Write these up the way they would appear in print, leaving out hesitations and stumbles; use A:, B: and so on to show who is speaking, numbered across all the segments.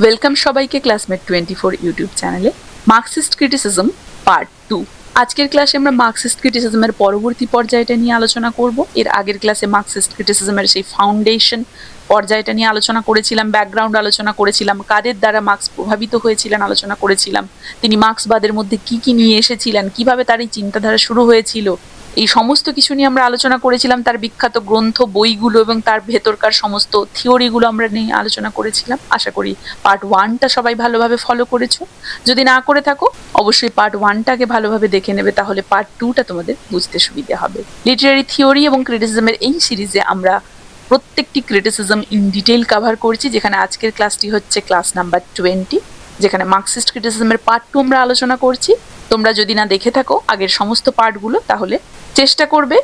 A: Welcome সবাইকে classmate 24 YouTube চ্যানেলে Marxist criticism part 2। আজকের ক্লাসে আমরা মার্কসিস্ট ক্রিটিসিজমের পরবর্তী পর্যায়টা নিয়ে আলোচনা করব। এর আগের ক্লাসে মার্কসিস্ট ক্রিটিসিজমের সেই ফাউন্ডেশন পর্যায়টা নিয়ে আলোচনা করেছিলাম, ব্যাকগ্রাউন্ড আলোচনা করেছিলাম, কাদের দ্বারা মার্কস প্রভাবিত হয়েছিলেন আলোচনা করেছিলাম, তিনি মার্কসবাদের মধ্যে কি কি নিয়ে এসেছিলেন, কিভাবে তার এই চিন্তাধারা শুরু হয়েছিল, এই সমস্ত কিছু নিয়ে আমরা আলোচনা করেছিলাম। তার বিখ্যাত গ্রন্থ, বইগুলো এবং তার ভেতরকার সমস্ত থিওরিগুলো আমরা নিয়ে আলোচনা করেছিলাম। আশা করি পার্ট 1টা সবাই ভালোভাবে ফলো করেছো। যদি না করে থাকো অবশ্যই পার্ট 1টাকে ভালোভাবে দেখে নেবে, তাহলে পার্ট 2টা তোমাদের বুঝতে সুবিধা হবে। লিটারারি থিওরি এবং ক্রিটিসিজমের এই সিরিজে আমরা প্রত্যেকটি ক্রিটিসিজম ইন ডিটেইল কভার করছি, যেখানে আজকের ক্লাসটি হচ্ছে ক্লাস নাম্বার 20, যেখানে মার্কসিস্ট ক্রিটিসিজমের পার্ট 2 আমরা আলোচনা করছি। তোমরা যদি না দেখে থাকো আগের সমস্ত পার্টগুলো, তাহলে চেষ্টা করবে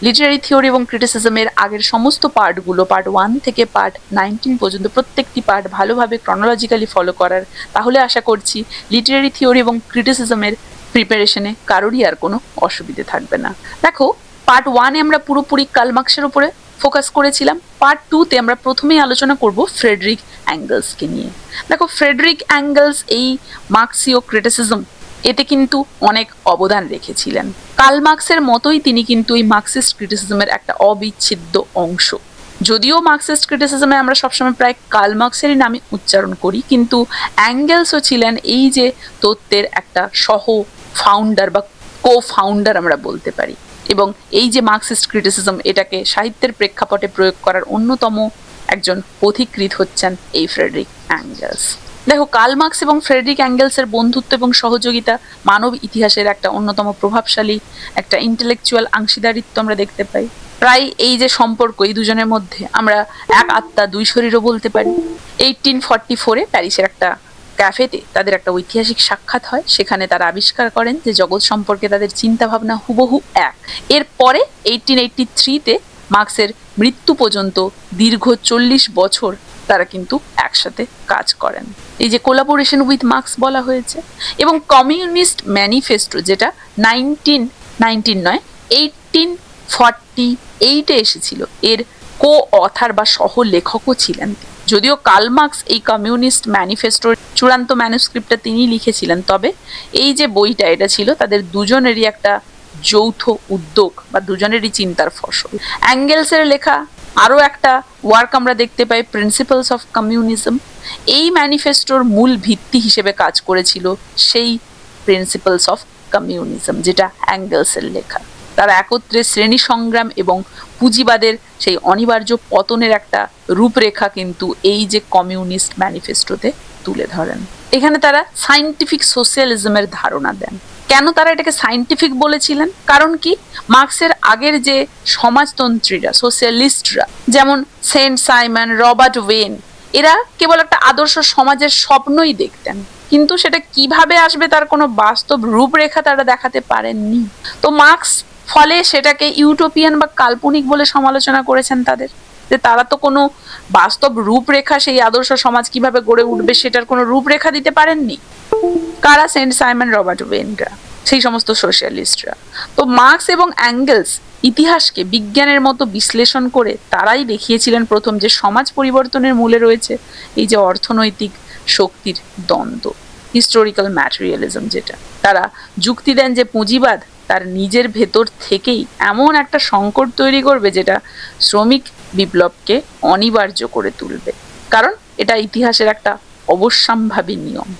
A: লিটারারি থিওরি এবং ক্রিটিসিজমের আগের সমস্ত পার্টগুলো, পার্ট 1 থেকে পার্ট 19 পর্যন্ত প্রত্যেকটি পার্ট ভালোভাবে ক্রনোলজিক্যালি ফলো করার। তাহলে আশা করছি লিটারারি থিওরি এবং ক্রিটিসিজমের প্রিপারেশনে কারোরই আর কোনো অসুবিধে থাকবে না। দেখো, পার্ট 1-এ আমরা পুরোপুরি কার্ল মার্কসের উপরে ফোকাস করেছিলাম। পার্ট 2-তে আমরা প্রথমেই আলোচনা করব ফ্রেডরিক অ্যাঙ্গেলসকে নিয়ে। দেখো, ফ্রেডরিক অ্যাঙ্গেলস এই মার্কসীয় ক্রিটিসিজম এতে কিন্তু অনেক অবদান রেখেছিলেন। কার্ল মার্কসের মতোই তিনি কিন্তু এই মার্কসিস্ট ক্রিটিসিজমের একটা অবিচ্ছেদ্য অংশ। যদিও মার্কসিস্ট ক্রিটিসিজমে আমরা সবসময় প্রায় কার্ল মার্কসেরই নামে উচ্চারণ করি, কিন্তু অ্যাঙ্গেলসও ছিলেন এই যে তত্ত্বের একটা সহ ফাউন্ডার বা কো ফাউন্ডার আমরা বলতে পারি। এবং এই যে মার্কসিস্ট ক্রিটিসিজম, এটাকে সাহিত্যের প্রেক্ষাপটে প্রয়োগ করার অন্যতম একজন পথিকৃৎ হচ্ছেন এই ফ্রেডরিক অ্যাঙ্গেলস। দেখো, কার্ল মার্কস এবং ফ্রেডরিক অ্যাঙ্গেলসের বন্ধুত্ব এবং সহযোগিতা মানব ইতিহাসের একটা অন্যতম প্রভাবশালী একটা ইন্টেলেকচুয়াল অংশীদারিত্ব আমরা দেখতে পাই। প্রায় এই যে সম্পর্ক এই দুজনের মধ্যে, আমরা এক আত্মা দুই শরীরও বলতে পারি। 1844-এ প্যারিসের একটা ক্যাফেতে তাদের একটা ঐতিহাসিক সাক্ষাৎ হয়। সেখানে তারা আবিষ্কার করেন যে জগৎ সম্পর্কে তাদের চিন্তাভাবনা হুবহু এক। এরপরে 1883-তে মার্কসের মৃত্যু পর্যন্ত দীর্ঘ 40 বছর তারা কিন্তু একসাথে কাজ করেন। এই যে কোলাবোরেশন উইথ মার্কস বলা হয়েছে। এবং কমিউনিস্ট ম্যানিফেস্টো, যেটা 1848-এ এসেছিল, এর কো অথার বা সহ লেখকও ছিলেন। যদিও কার্ল মার্কস এই কমিউনিস্ট ম্যানিফেস্টোর চূড়ান্ত ম্যানুস্ক্রিপ্টটা তিনি লিখেছিলেন, তবে এই যে বইটা, এটা ছিল তাদের দুজনেরই একটা যৌথ উদ্যোগ বা দুজনেরই চিন্তার ফসল। অ্যাঙ্গেলসের লেখা আরও একটা ওয়ার্ক আমরা দেখতে পাই, প্রিন্সিপালস অফ কমিউনিজম। এই ম্যানিফেস্টোর মূল ভিত্তি হিসেবে কাজ করেছিল সেই প্রিন্সিপালস অফ কমিউনিজম, যেটা অ্যাঙ্গেলসের লেখা। তারা একত্রে শ্রেণী সংগ্রাম এবং পুঁজিবাদের সেই অনিবার্য পতনের একটা রূপরেখা কিন্তু এই যে কমিউনিস্ট ম্যানিফেস্টোতে তুলে ধরেন। এখানে তারা সায়েন্টিফিক সোশ্যালিজমের ধারণা দেন। কেন তারা এটাকে সায়েন্টিফিক বলেছিলেন? কারণ কি, মার্কসের আগের যে সমাজতন্ত্রীরা, সোশ্যালিস্টরা, যেমন সেন্ট সাইমন, রবার্ট ওয়েন, এরা কেবল একটা আদর্শ সমাজের স্বপ্নই দেখতেন, কিন্তু সেটা কিভাবে আসবে তার কোনো বাস্তব রূপরেখা তারা দেখাতে পারেননি। তো মার্কস ফলে সেটাকে ইউটোপিয়ান বা কাল্পনিক বলে সমালোচনা করেছেন তাদের, যে তারা তো কোনো বাস্তব রূপরেখা, সেই আদর্শ সমাজ কিভাবে গড়ে উঠবে সেটার কোনো রূপরেখা দিতে পারেননি। কারা? সেন্ট সাইমন, রবার্ট ওয়েনরা, সেই সমস্ত সোশ্যালিস্টরা। তো মার্কস এবং অ্যাঙ্গেলস ইতিহাসকে বিজ্ঞানের মতো বিশ্লেষণ করে তারাই দেখিয়েছিলেন প্রথম যে সমাজ পরিবর্তনের মূলে রয়েছে এই যে অর্থনৈতিক শক্তির দ্বন্দ্ব, হিস্টোরিক্যাল ম্যাটেরিয়ালিজম। যেটা তারা যুক্তি দেন যে পুঁজিবাদ তার নিজের ভেতর থেকেই এমন একটা সংকট তৈরি করবে যেটা শ্রমিক বিপ্লবকে অনিবার্য করে তুলবে। কারণ এটা ইতিহাসের একটা অবশ্যম্ভাবী নিয়ম,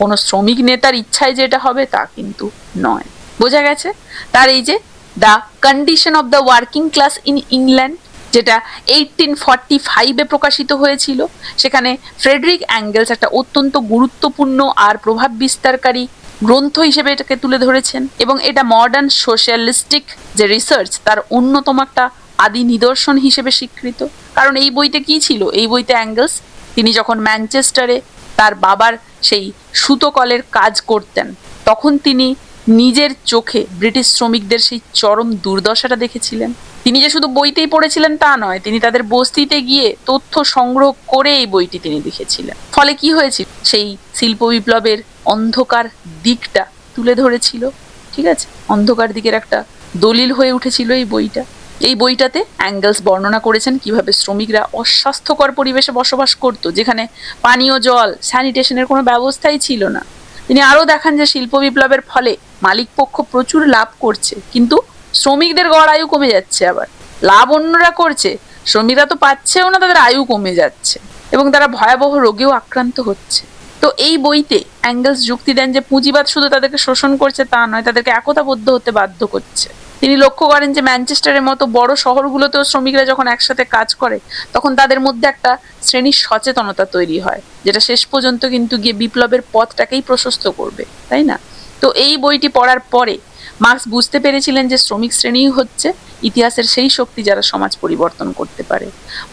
A: কোনো শ্রমিক নেতার ইচ্ছায় যেটা হবে তা কিন্তু নয়। বোঝা গেছে? তার এই যে the condition of the working class in England, যেটা 1845-এ প্রকাশিত হয়েছিল, সেখানে ফ্রেডরিক অ্যাঙ্গেলস একটা অত্যন্ত গুরুত্বপূর্ণ আর প্রভাব বিস্তারকারী গ্রন্থ হিসেবে এটাকে তুলে ধরেছেন। এবং এটা মডার্ন সোশ্যালিস্টিক যে রিসার্চ তার অন্যতম একটা আদি নিদর্শন হিসেবে স্বীকৃত। কারণ এই বইতে কি ছিল? এই বইতে অ্যাঙ্গেলস তিনি যখন ম্যানচেস্টারে তার বাবার সেই সুতোকলের কাজ করতেন, তখন তিনি নিজের চোখে ব্রিটিশ শ্রমিকদের সেই চরম দুর্দশাটা দেখেছিলেন। তিনি যে শুধু বইতেই পড়েছিলেন তা নয়, তিনি তাদের বস্তিতে গিয়ে তথ্য সংগ্রহ করে এই বইটি তিনি লিখেছিলেন। ফলে কি হয়েছিল? সেই শিল্প বিপ্লবের অন্ধকার দিকটা তুলে ধরেছিল। ঠিক আছে, অন্ধকার দিকের একটা দলিল হয়ে উঠেছিল এই বইটা। এই বইটাতে অ্যাঙ্গেলস বর্ণনা করেছেন কিভাবে শ্রমিকরা অস্বাস্থ্যকর পরিবেশে বসবাস করত, যেখানে পানীয় জল, স্যানিটেশনের কোনো ব্যবস্থাই ছিল না। তিনি আরও দেখান যে শিল্প বিপ্লবের ফলে মালিক পক্ষ প্রচুর লাভ করছে, কিন্তু শ্রমিকদের গড় আয়ু কমে যাচ্ছে। আবার লাভ অন্যরা করছে, শ্রমিকরা তো পাচ্ছেও না, তাদের আয়ু কমে যাচ্ছে এবং তারা ভয়াবহ রোগেও আক্রান্ত হচ্ছে। তো এই বইতে অ্যাঙ্গেলস যুক্তি দেন যে পুঁজিবাদ শুধু তাদেরকে শোষণ করছে তা নয়, তাদেরকে একতাবদ্ধ হতে বাধ্য করছে। তিনি লক্ষ্য করেন যে ম্যানচেস্টারের মতো বড় শহরগুলোতেও শ্রমিকরা যখন একসাথে কাজ করে তখন তাদের মধ্যে একটা শ্রেণীর সচেতনতা তৈরি হয়, যেটা শেষ পর্যন্ত কিন্তু গিয়ে বিপ্লবের পথটাকেই প্রশস্ত করবে, তাই না? তো এই বইটি পড়ার পরে মার্কস বুঝতে পেরেছিলেন যে শ্রমিক শ্রেণীই হচ্ছে ইতিহাসের সেই শক্তি যারা সমাজ পরিবর্তন করতে পারে।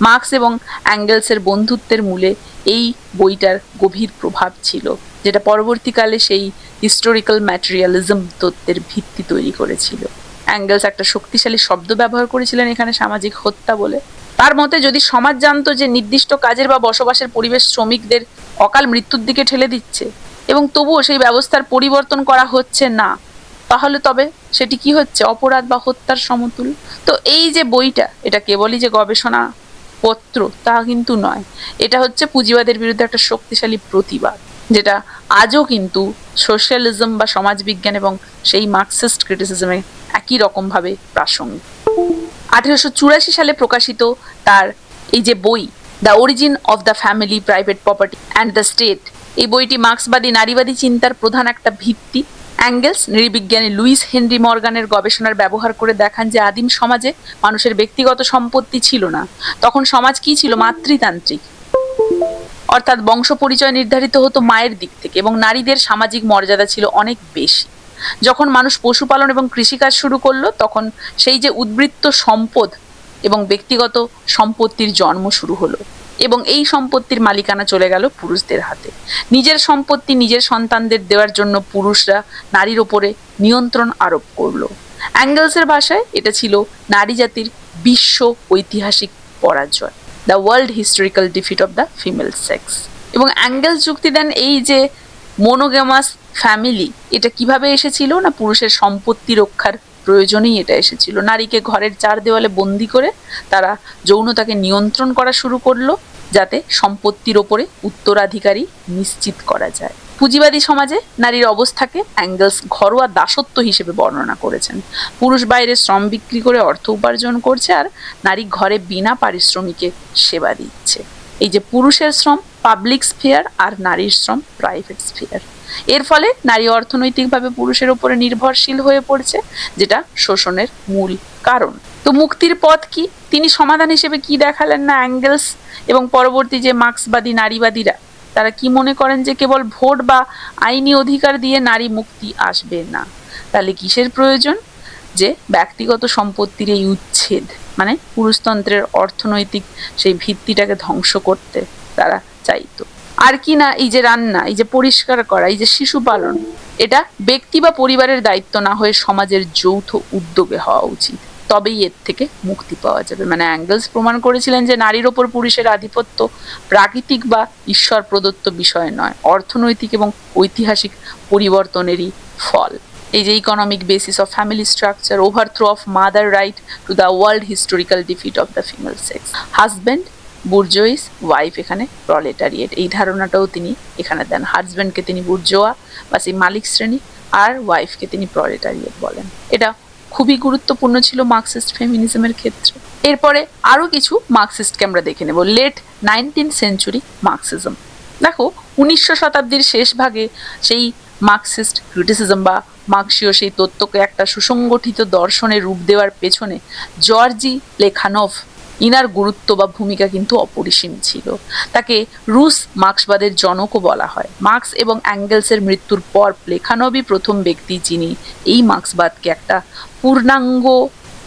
A: মার্কস এবং অ্যাঙ্গেলসের বন্ধুত্বের মূলে এই বইটার গভীর প্রভাব ছিল, যেটা পরবর্তীকালে সেই হিস্টোরিক্যাল ম্যাটেরিয়ালিজম তত্ত্বের ভিত্তি তৈরি করেছিল। অ্যাঙ্গেলস একটা শক্তিশালী শব্দ ব্যবহার করেছিলেন এখানে, সামাজিক হত্যা বলে। তার মতে যদি সমাজ জানতো যে নির্দিষ্ট কাজের বা বসবাসের পরিবেশ শ্রমিকদের অকাল মৃত্যুর দিকে ঠেলে দিচ্ছে এবং তবুও সেই ব্যবস্থার পরিবর্তন করা হচ্ছে না, তাহলে তবে সেটি কি হচ্ছে? অপরাধ বা হত্যার সমতুল। তো এই যে বইটা, এটা কেবলই যে গবেষণা পত্র তা কিন্তু নয়, এটা হচ্ছে পুঁজিবাদের বিরুদ্ধে একটা শক্তিশালী প্রতিবাদ, যেটা আজও কিন্তু সোশ্যালিজম বা সমাজবিজ্ঞান এবং সেই মার্কসিস্ট ক্রিটিসিজমে একই রকমভাবে প্রাসঙ্গিক। 1884 সালে প্রকাশিত তার এই যে বই the origin of the family, private property and the state, এই বইটি মার্ক্সবাদী নারীবাদী চিন্তার প্রধান একটা ভিত্তি। অ্যাঙ্গেলস নৃবিজ্ঞানী লুইস হেনরি মর্গানের গবেষণার ব্যবহার করে দেখান যে আদিম সমাজে মানুষের ব্যক্তিগত সম্পত্তি ছিল না। তখন সমাজ কি ছিল? মাতৃতান্ত্রিক, অর্থাৎ বংশ পরিচয় নির্ধারিত হতো মায়ের দিক থেকে এবং নারীদের সামাজিক মর্যাদা ছিল অনেক বেশি। যখন মানুষ পশুপালন এবং কৃষিকাজ শুরু করলো তখন সেই যে উদ্বৃত্ত সম্পদ এবং ব্যক্তিগত সম্পত্তির জন্ম শুরু হলো এবং এই সম্পত্তির মালিকানা চলে গেল পুরুষদের হাতে। নিজের সম্পত্তি নিজের সন্তানদের দেওয়ার জন্য পুরুষরা নারীর ওপরে নিয়ন্ত্রণ আরোপ করলো। অ্যাঙ্গেলসের ভাষায় এটা ছিল নারী জাতির বিশ্ব ঐতিহাসিক পরাজয়, the world historical defeat of the female sex. এবং অ্যাঙ্গেলস যুক্তি দেন এই যে মোনোগ্যামাস ফ্যামিলি এটা কিভাবে এসেছিল না, পুরুষের সম্পত্তি রক্ষার প্রয়োজনেই এটা এসেছিল। নারীকে ঘরের চার দেওয়ালে বন্দি করে তারা যৌনতাকে নিয়ন্ত্রণ করা শুরু করলো, যাতে সম্পত্তির ওপরে উত্তরাধিকারী নিশ্চিত করা যায়। পুঁজিবাদী সমাজে নারীর অবস্থাকে অ্যাঙ্গেলস ঘরোয়া দাসত্ব হিসেবে বর্ণনা করেছেন। পুরুষ বাইরে শ্রম বিক্রি করে অর্থ উপার্জন করছে আর নারী ঘরে বিনা পারিশ্রমিকে সেবা দিচ্ছে। এই যে পুরুষের শ্রম পাবলিক স্ফিয়ার আর নারীর শ্রম প্রাইভেট স্ফিয়ার, এর ফলে নারী অর্থনৈতিকভাবে পুরুষের উপরে নির্ভরশীল হয়ে পড়ছে, যেটা শোষণের মূল কারণ। তো মুক্তির পথ কি? তিনি সমাধান হিসেবে কি দেখালেন না অ্যাঙ্গেলস এবং পরবর্তী যে মার্ক্সবাদী নারীবাদীরা, তারা কি মনে করেন যে কেবল ভোট বা আইনি অধিকার দিয়ে নারী মুক্তি আসবে না। তাহলে কিসের প্রয়োজন? যে ব্যক্তিগত সম্পত্তির এই উচ্ছেদ, মানে পুরুষতন্ত্রের অর্থনৈতিক সেই ভিত্তিটাকে ধ্বংস করতে তারা চাইতো। আর কি না, এই যে রান্না, এই যে পরিষ্কার করা, এই যে শিশু পালন, এটা ব্যক্তি বা পরিবারের দায়িত্ব না হয়ে সমাজের যৌথ উদ্যোগে হওয়া উচিত, তবেই এর থেকে মুক্তি পাওয়া যাবে। মানে অ্যাঙ্গেলস প্রমাণ করেছিলেন যে নারীর ওপর পুরুষের আধিপত্য প্রাকৃতিক বা ঈশ্বর প্রদত্ত বিষয় নয়, অর্থনৈতিক এবং ঐতিহাসিক পরিবর্তনেরই ফল। এই যে economic basis of family structure, overthrow of mother right to the world historical defeat of the female sex, husband bourgeois, wife এখানে প্রলেটারিয়েট, এই ধারণাটাও তিনি এখানে দেন। হাজব্যান্ডকে তিনি বুর্জোয়া বা সেই মালিক শ্রেণী আর ওয়াইফকে তিনি প্রলেটারিয়েট বলেন। এটা খুবই গুরুত্বপূর্ণ ছিল মার্ক্সিস্ট ফেমিনিজমের ক্ষেত্রে। এরপরে আরও কিছু মার্ক্সিস্টকে আমরা দেখে নেব। Late 19th century Marxism. দেখো 19শো শতাব্দীর শেষ ভাগে সেই মার্ক্সিস্ট ক্রিটিসিজম বা মার্ক্সীয় সেই তত্ত্বকে একটা সুসংগঠিত দর্শনের রূপ দেওয়ার পেছনে জর্জি প্লেখানভ ইনার গুরুত্ব বা ভূমিকা কিন্তু অপরিসীম ছিল। তাকে রুশ মার্ক্সবাদের জনকও বলা হয়। মার্ক্স এবং অ্যাঙ্গেলসের মৃত্যুর পর প্লেখানভই প্রথম ব্যক্তি যিনি এই মার্ক্সবাদকে একটা পূর্ণাঙ্গ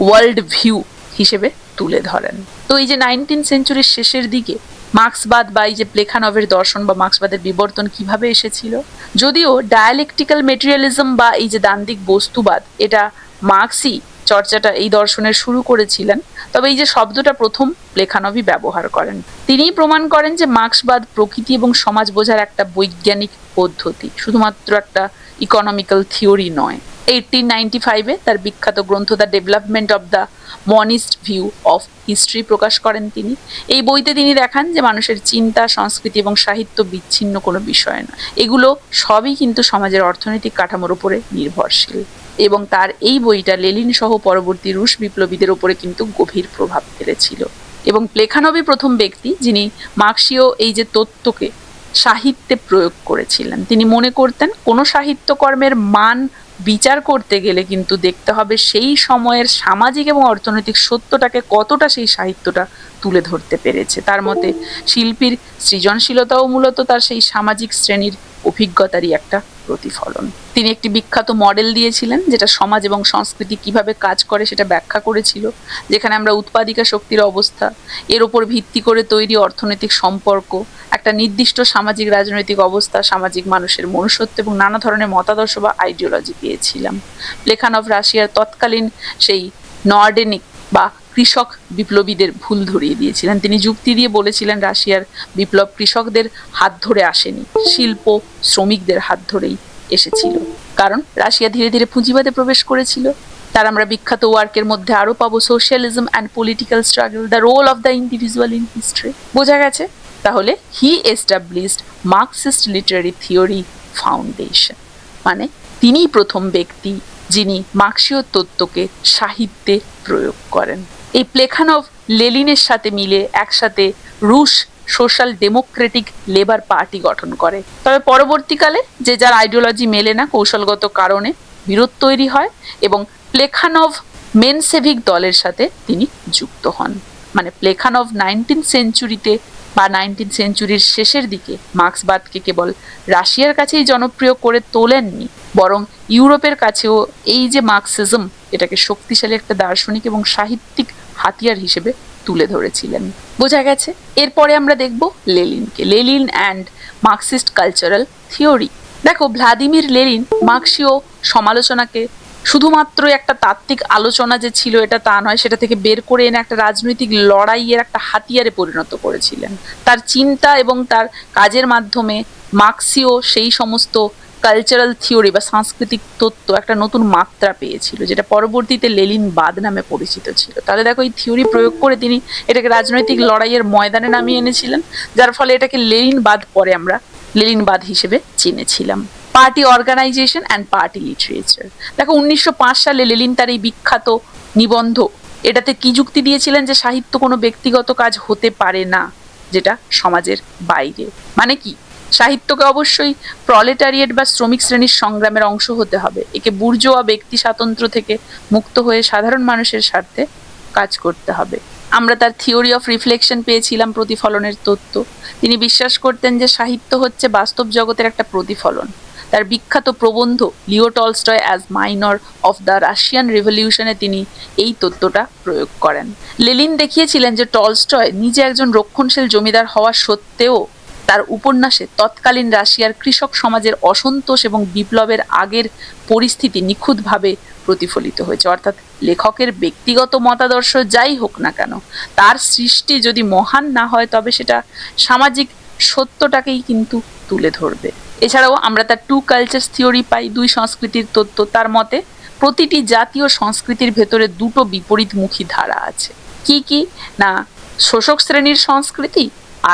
A: ওয়ার্ল্ড ভিউ হিসেবে তুলে ধরেন। তো এই যে 19th সেঞ্চুরির শেষের দিকে মার্ক্সবাদ বা এই যে প্লেখানভের দর্শন বা মার্ক্সবাদের বিবর্তন কিভাবে এসেছিল, যদিও ডায়ালেকটিক্যাল মেটেরিয়ালিজম বা এই যে দান্দিক বস্তুবাদ, এটা মার্ক্সই চর্চাটা এই দর্শনের শুরু করেছিলেন, তবে এই যে শব্দটা প্রথম প্লেখানভই ব্যবহার করেন। তিনিই প্রমাণ করেন যে মার্ক্সবাদ প্রকৃতি এবং সমাজ বোঝার একটা বৈজ্ঞানিক পদ্ধতি, শুধুমাত্র একটা ইকোনমিক্যাল থিওরি নয়। 1895-এ তার বিখ্যাত গ্রন্থ the development of the monist view of history প্রকাশ করেন তিনি। এই বইতে তিনি দেখান যে মানুষের চিন্তা, সংস্কৃতি এবং সাহিত্য বিচ্ছিন্ন কোনো বিষয় না, এগুলো সবই কিন্তু সমাজের অর্থনৈতিক কাঠামোর উপরে নির্ভরশীল। এবং তার এই বইটা লেনিন সহ পরবর্তী রুশ বিপ্লবীদের উপরে কিন্তু গভীর প্রভাব ফেলেছিল। এবং প্লেখানভই প্রথম ব্যক্তি যিনি মার্ক্সীয় এই যে তত্ত্বকে সাহিত্যে প্রয়োগ করেছিলেন। তিনি মনে করতেন কোনো সাহিত্যকর্মের মান বিচার করতে গেলে কিন্তু দেখতে হবে সেই সময়ের সামাজিক এবং অর্থনৈতিক সত্যটাকে কতটা সেই সাহিত্যটা তুলে ধরতে পেরেছে। তার মতে শিল্পীর সৃজনশীলতাও মূলত তার সেই সামাজিক শ্রেণীর অভিজ্ঞতারই একটা প্রতিফলন। তিনি একটি বিখ্যাত মডেল দিয়েছিলেন যেটা সমাজ এবং সংস্কৃতি কিভাবে কাজ করে সেটা ব্যাখ্যা করেছিল, যেখানে আমরা উৎপাদিকা শক্তির অবস্থা, এর ওপর ভিত্তি করে তৈরি অর্থনৈতিক সম্পর্ক, একটা নির্দিষ্ট সামাজিক রাজনৈতিক অবস্থা, সামাজিক মানুষের মনুষ্যত্ব এবং নানা ধরনের মতাদর্শ বা আইডিওলজি পেয়েছিলাম। প্লেখানভ রাশিয়ার তৎকালীন সেই নর্ডেনিক বা কৃষক বিপ্লবীদের ভুল ধরিয়ে দিয়েছিলেন। তিনি যুক্তি দিয়ে বলেছিলেন রাশিয়ার বিপ্লব কৃষকদের হাত ধরে আসেনি, শিল্প শ্রমিকদের হাত ধরেই এসেছিল, কারণ রাশিয়া ধীরে ধীরে পুঁজিবাদে প্রবেশ করেছিল। তার আমরা বিখ্যাত ওয়ার্কের মধ্যে আরো পাবো socialism and political struggle, the role of the individual in history. বোঝা গেছে তাহলে he established Marxist literary theory foundation, মানে তিনিই প্রথম ব্যক্তি যিনি মার্ক্সীয় তত্ত্বকে সাহিত্যে প্রয়োগ করেন। এই প্লেখানভ লেনিনের সাথে মিলে একসাথে রুশ সোশ্যাল ডেমোক্রেটিক লেবার পার্টি গঠন করে। তবে পরবর্তীকালে যে যার আইডিওলজি মেলে না, কৌশলগত কারণে বিরোধ তৈরি হয় এবং প্লেখানভ মেনসেভিক দলের সাথে তিনি যুক্ত হন। মানে প্লেখানভ 19th সেঞ্চুরিতে বা 19th সেঞ্চুরির শেষের দিকে মার্ক্সবাদকে কেবল রাশিয়ার কাছেই জনপ্রিয় করে তোলেননি, বরং ইউরোপের কাছেও এই যে মার্কসিজম, এটাকে শক্তিশালী একটা দার্শনিক এবং সাহিত্যিক হাতিয়ার হিসেবে তুলে ধরেছিলেন। বোঝা গেছে। এরপরে আমরা দেখব লেনিনকে, Lenin and Marxist cultural theory. দেখো, ভ্লাদিমির লেনিন মার্ক্সীয় সমালোচনাকে শুধুমাত্র একটা তাত্ত্বিক আলোচনা যে ছিল এটা তা নয়, সেটা থেকে বের করে এনে একটা রাজনৈতিক লড়াইয়ের একটা হাতিয়ারে পরিণত করেছিলেন। তার চিন্তা এবং তার কাজের মাধ্যমে মার্ক্সীয় সেই সমস্ত কালচারাল থিওরি বা সাংস্কৃতিক তত্ত্ব একটা নতুন মাত্রা পেয়েছিল, যেটা পরবর্তীতে লেনিনবাদ নামে পরিচিত ছিল। তাহলে দেখো, এই থিওরি প্রয়োগ করে তিনি এটাকে রাজনৈতিক লড়াইয়ের ময়দানে নামিয়ে এনেছিলেন, যার ফলে এটাকে লেনিনবাদ পরে আমরা লেনিনবাদ হিসেবে চিনেছিলাম। Party organisation and party literature. দেখো, 1905 সালে লেনিন তার এই বিখ্যাত নিবন্ধ, এটাতে কি যুক্তি দিয়েছিলেন যে সাহিত্য কোনো ব্যক্তিগত কাজ হতে পারে না যেটা সমাজের বাইরে। মানে কি, সাহিত্যকে অবশ্যই প্রলেটারিয়েট বা শ্রমিক শ্রেণীর সংগ্রামের অংশ হতে হবে, একে বুর্জোয়া ব্যক্তি স্বাতন্ত্র্য থেকে মুক্ত হয়ে সাধারণ মানুষের স্বার্থে কাজ করতে হবে। আমরা তার থিওরি অফ রিফ্লেকশন পেয়েছিলাম, প্রতিফলনের তত্ত্ব। তিনি বিশ্বাস করতেন যে সাহিত্য হচ্ছে বাস্তব জগতের একটা প্রতিফলন। তার বিখ্যাত প্রবন্ধ Leo Tolstoy as mirror of the Russian রেভলিউশনে তিনি এই তত্ত্বটা প্রয়োগ করেন। লেনিন দেখিয়েছিলেন যে টলস্টয় নিজে একজন রক্ষণশীল জমিদার হওয়া সত্ত্বেও তার উপন্যাসে তৎকালীন রাশিয়ার কৃষক সমাজের অসন্তোষ এবং বিপ্লবের আগের পরিস্থিতি নিখুঁতভাবে প্রতিফলিত হয়েছে। অর্থাৎ লেখকের ব্যক্তিগত মতাদর্শ যাই হোক না কেন, তার সৃষ্টি যদি মহান না হয় তবে সেটা সামাজিক সত্যটাকেই কিন্তু তুলে ধরবে। এছাড়াও আমরা তার টু কালচার্স থিওরি পাই, দুই সংস্কৃতির তত্ত্ব। তার মতে প্রতিটি জাতীয় সংস্কৃতির ভেতরে দুটো বিপরীতমুখী ধারা আছে। কি কি না, শোষক শ্রেণীর সংস্কৃতি,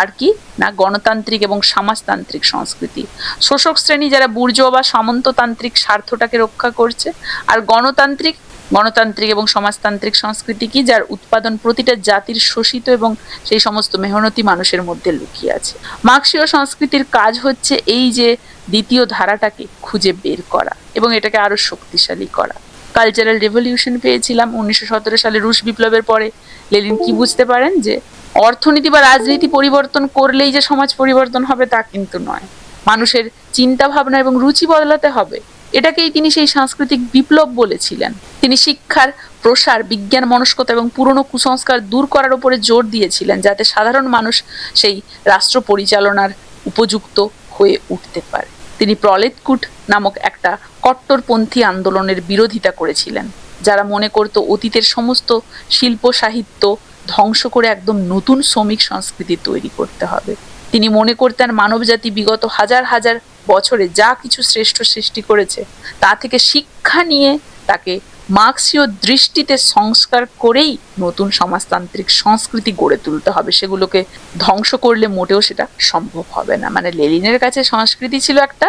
A: আর কি না গণতান্ত্রিক এবং সমাজতান্ত্রিক সংস্কৃতি। শোষক শ্রেণী যারা বুর্জোয়া বা সামন্ততান্ত্রিক স্বার্থটাকে রক্ষা করছে, আর গণতান্ত্রিক এবং সমাজতান্ত্রিক সংস্কৃতি কি, যার উৎপাদন প্রতিটা জাতির শোষিত এবং সেই সমস্ত মেহনতি মানুষের মধ্যে লুকিয়ে আছে। মার্ক্সীয় সংস্কৃতির কাজ হচ্ছে এই যে দ্বিতীয় ধারাটাকে খুঁজে বের করা এবং এটাকে আরো শক্তিশালী করা। কালচারাল রেভলিউশন পেয়েছিলাম 1917 সালে রুশ বিপ্লবের পরে। লেনিন কি বুঝতে পারেন যে অর্থনীতি বা রাজনীতি পরিবর্তন করলেই যে সমাজ পরিবর্তন হবে তা কিন্তু নয়, মানুষের চিন্তা ভাবনা এবং রুচি বদলাতে হবে। এটাকেই তিনি সেই সাংস্কৃতিক বিপ্লব বলেছিলেন। তিনি শিক্ষার প্রসার, বিজ্ঞান মনস্কতা এবং পুরনো কুসংস্কার দূর করার উপরে জোর দিয়েছিলেন, যাতে সাধারণ মানুষ সেই রাষ্ট্র পরিচালনার উপযুক্ত হয়ে উঠতে পারে। তিনি প্রলেটকুট নামক একটা কট্টরপন্থী আন্দোলনের বিরোধিতা করেছিলেন, যারা মনে করত অতীতের সমস্ত শিল্প সাহিত্য ধ্বংস করে একদম নতুন শ্রমিক সংস্কৃতি তৈরি করতে হবে। তিনি মনে করতেন মানবজাতি বিগত হাজার হাজার বছরে যা কিছু শ্রেষ্ঠ সৃষ্টি করেছে তা থেকে শিক্ষা নিয়ে তাকে মার্ক্সীয় দৃষ্টিতে সংস্কার করেই নতুন সমাজতান্ত্রিক সংস্কৃতি গড়ে তুলতে হবে, সেগুলোকে ধ্বংস করলে মোটেও সেটা সম্ভব হবে না। মানে লেনিনের কাছে সংস্কৃতি ছিল একটা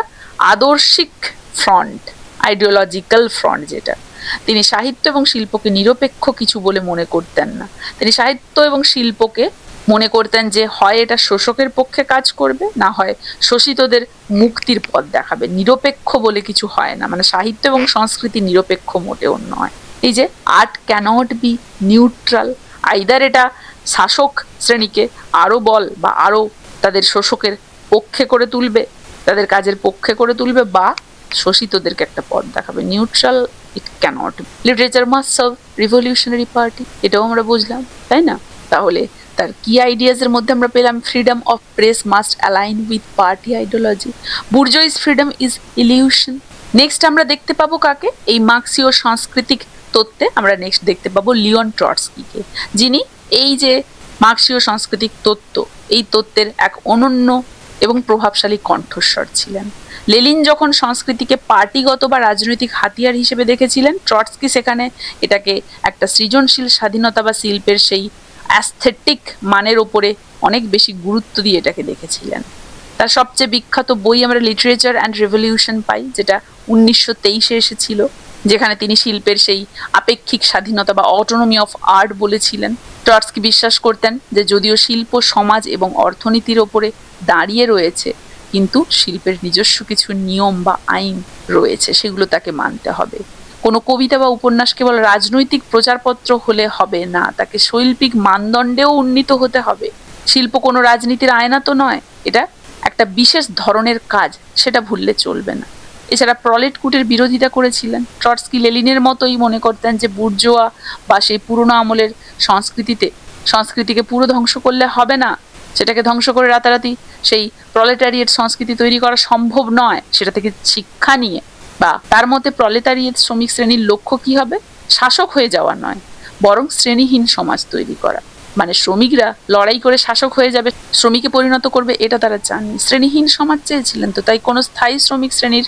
A: আদর্শিক ফ্রন্ট, আইডিওলজিক্যাল ফ্রন্ট, যেটা তিনি সাহিত্য এবং শিল্পকে নিরপেক্ষ কিছু বলে মনে করতেন না। তিনি সাহিত্য এবং শিল্পকে মনে করতেন যে হয় এটা শোষকের পক্ষে কাজ করবে, না হয় শোষিতদের মুক্তির পথ দেখাবে, নিরপেক্ষ বলে কিছু হয় না। মানে সাহিত্য এবং সংস্কৃতি নিরপেক্ষ মোটেও নয়। এই যে art cannot be neutral, either এটা শাসক শ্রেণীকে আরো বল বা আরো তাদের শোষকের পক্ষে করে তুলবে, তাদের কাজের পক্ষে করে তুলবে, বা শোষিতদেরকে একটা পথ দেখাবে। Neutral it cannot. Literature must serve revolutionary party, এটাও আমরা বুঝলাম, তাই না? তাহলে তার কি আইডিয়াস এর মধ্যে আমরা পেলাম, freedom of press must align with party ideology, bourgeois freedom is illusion. Next আমরা দেখতে পাবো কাকে? এই মার্ক্সীয় সাংস্কৃতিক তত্ত্বে আমরা নেক্সট দেখতে পাবো লিওন ট্রটস্কিকে, যিনি এই যে মার্ক্সীয় সাংস্কৃতিক তত্ত্ব, এই তত্ত্বের এক অনন্য এবং প্রভাবশালী কণ্ঠস্বর ছিলেন। লেনিন যখন সংস্কৃতিকে পার্টিগত বা রাজনৈতিক হাতিয়ার হিসেবে দেখেছিলেন, ট্রটস্কি সেখানে এটাকে একটা সৃজনশীল স্বাধীনতা বা শিল্পের সেই অ্যাস্থেটিক মানের ওপরে অনেক বেশি গুরুত্ব দিয়ে এটাকে দেখেছিলেন। তার সবচেয়ে বিখ্যাত বই আমরা লিটারেচার অ্যান্ড রেভলিউশন পাই, যেটা 1923-এ এসেছিল, যেখানে তিনি শিল্পের সেই আপেক্ষিক স্বাধীনতা বা অটোনমি অফ আর্ট বলেছিলেন। ট্রটস্কি বিশ্বাস করতেন যে যদিও শিল্প সমাজ এবং অর্থনীতির ওপরে দাঁড়িয়ে রয়েছে, কিন্তু শিল্পের নিজস্ব কিছু নিয়ম বা আইন রয়েছে, সেগুলো তাকে মানতে হবে। কোনো কবিতা বা উপন্যাস কেবল রাজনৈতিক প্রচারপত্র হলে হবে না, তাকে শৈল্পিক মানদণ্ডেও উন্নীত হতে হবে। শিল্প কোনো রাজনীতির আয়না তো নয়, এটা একটা বিশেষ ধরনের কাজ, সেটা ভুললে চলবে না। এছাড়া প্রলেটকুটের বিরোধিতা করেছিলেন। ট্রটস্কি লেনিনের মতোই মনে করতেন যে বুর্জোয়া বা সেই পুরনো আমলের সংস্কৃতিকে পুরো ধ্বংস করলে হবে না, সেটাকে ধ্বংস করে রাতারাতি সেই প্রলেটারিয়েট সংস্কৃতি তৈরি করা সম্ভব নয়। সেটা থেকে শিক্ষা নিয়ে, বা তার মতে প্রলেটারিয়েট শ্রমিক শ্রেণীর লক্ষ্য কি হবে? শাসক হয়ে যাওয়া নয়, বরং শ্রেণীহীন সমাজ তৈরি করা। মানে শ্রমিকরা লড়াই করে শাসক হয়ে যাবে, শ্রমিকে পরিণত করবে, এটা তারা চাননি। শ্রেণীহীন সমাজ চেয়েছিলেন, তো তাই কোনো স্থায়ী শ্রমিক শ্রেণীর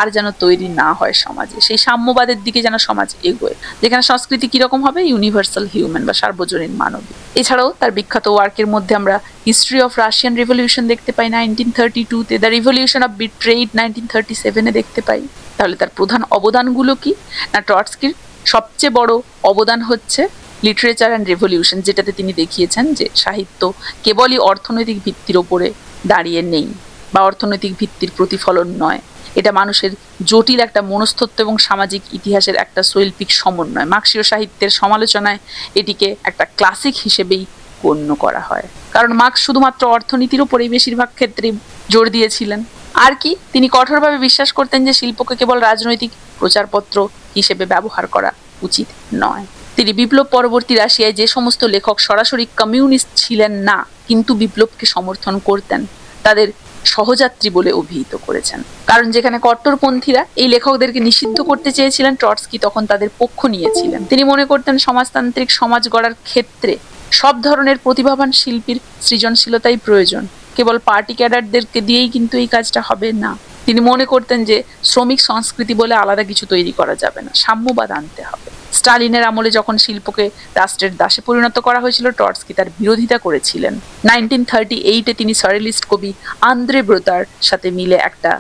A: আর যেন তৈরি না হয় সমাজে, সেই সাম্যবাদের দিকে যেন সমাজ এগোয়, যেখানে সংস্কৃতি কিরকম হবে? ইউনিভার্সাল হিউম্যান বা সার্বজনীন মানবিক। এছাড়াও তার বিখ্যাত ওয়ার্কের মধ্যে আমরা হিস্ট্রি অফ রাশিয়ান রিভলিউশন দেখতে পাই 1932-তে, দ্য রিভলিউশন অফ বিট্রেইড 1937-এ দেখতে পাই। তাহলে তার প্রধান অবদানগুলো কি? না, ট্রটস্কির সবচেয়ে বড় অবদান হচ্ছে লিটারেচার অ্যান্ড রেভলিউশন, যেটাতে তিনি দেখিয়েছেন যে সাহিত্য কেবলই অর্থনৈতিক ভিত্তির ওপরে দাঁড়িয়ে নেই বা অর্থনৈতিক ভিত্তির প্রতিফলন নয়, এটা মানুষের জটিল একটা মনস্তত্ত্ব এবং সামাজিক ইতিহাসের একটা শৈল্পিক সমন্বয়। মার্ক্সীয় সাহিত্যের সমালোচনায় এটিকে একটা ক্লাসিক হিসেবেই গণ্য করা হয়, কারণ মার্ক্স শুধুমাত্র অর্থনীতির ওপরেই বেশিরভাগ ক্ষেত্রে জোর দিয়েছিলেন। আর কি, তিনি কঠোরভাবে বিশ্বাস করতেন যে শিল্পকে কেবল রাজনৈতিক প্রচারপত্র হিসেবে ব্যবহার করা উচিত নয়। তিনি বিপ্লব পরবর্তী রাশিয়ায় যে সমস্ত লেখক সরাসরি কমিউনিস্ট ছিলেন না কিন্তু বিপ্লবকে সমর্থন করতেন, তাদের সহযাত্রী বলে অভিহিত করেছেন। কারণ যেখানে কট্টরপন্থীরা এই লেখকদেরকে নিষিদ্ধ করতে চেয়েছিলেন, ট্রটস্কি তখন তাদের পক্ষ নিয়েছিলেন। তিনি মনে করতেন সমাজতান্ত্রিক সমাজ গড়ার ক্ষেত্রে সব ধরনের প্রতিভাবান শিল্পীর সৃজনশীলতাই প্রয়োজন, কেবল পার্টি ক্যাডারদেরকে দিয়েই কিন্তু এই কাজটা হবে না। তিনি মনে করতেন যে শ্রমিক সংস্কৃতি বলে আলাদা কিছু তৈরি করা যাবে না, সাম্যবাদ আনতে হবে। স্টালিনের আমলে যখন শিল্পকে রাষ্ট্রের দাসে পরিণত করা হয়েছিল, ট্রটস্কি তার বিরোধিতা করেছিলেন। 1938-এ তিনি সারিলিস্ট কবি আন্দ্রে ব্রোতার সাথে মিলে একটা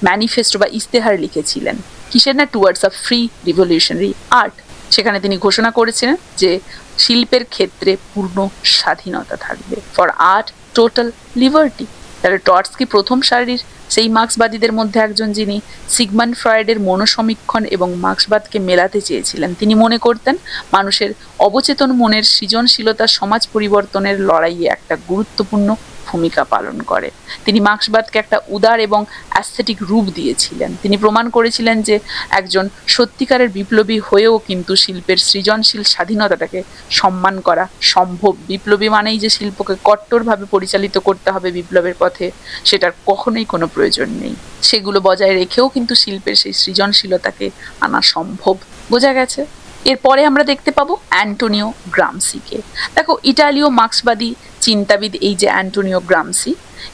A: ম্যানিফেস্টো বা ইস্তেহার লিখেছিলেন, কিসের না, টুয়ার্ডস আ ফ্রি রিভলিউশনারি আর্ট। সেখানে তিনি ঘোষণা করেছিলেন যে শিল্পের ক্ষেত্রে পূর্ণ স্বাধীনতা থাকবে, ফর আর্ট টোটাল লিবার্টি। তাহলে ট্রটস্কি প্রথম সারির সেই মার্ক্সবাদীদের মধ্যে একজন, যিনি সিগমন্ড ফ্রয়েডের মনোসমীক্ষণ এবং মার্ক্সবাদকে মেলাতে চেয়েছিলেন। তিনি মনে করতেন মানুষের অবচেতন মনের সৃজনশীলতা সমাজ পরিবর্তনের লড়াইয়ে একটা গুরুত্বপূর্ণ ভূমিকা পালন করে। তিনি মার্ক্সবাদকে একটা উদার এবং অ্যাস্থেটিক রূপ দিয়েছিলেন। তিনি প্রমাণ করেছিলেন যে একজন সত্যিকারের বিপ্লবী হয়েও কিন্তু শিল্পের সৃজনশীল স্বাধীনতাটাকে সম্মান করা সম্ভব। বিপ্লবী মানেই যে শিল্পকে কট্টরভাবে পরিচালিত করতে হবে বিপ্লবের পথে, সেটার কখনোই কোনো প্রয়োজন নেই। সেগুলো বজায় রেখেও কিন্তু শিল্পের সেই সৃজনশীলতাকে আনা সম্ভব। বোঝা গেছে? এরপরে আমরা দেখতে পাবো অ্যান্টোনিও গ্রামসিকে। দেখো, ইটালীয় মার্ক্সবাদী চিন্তাবিদ এই যে অ্যান্টোনিও গ্রামসি,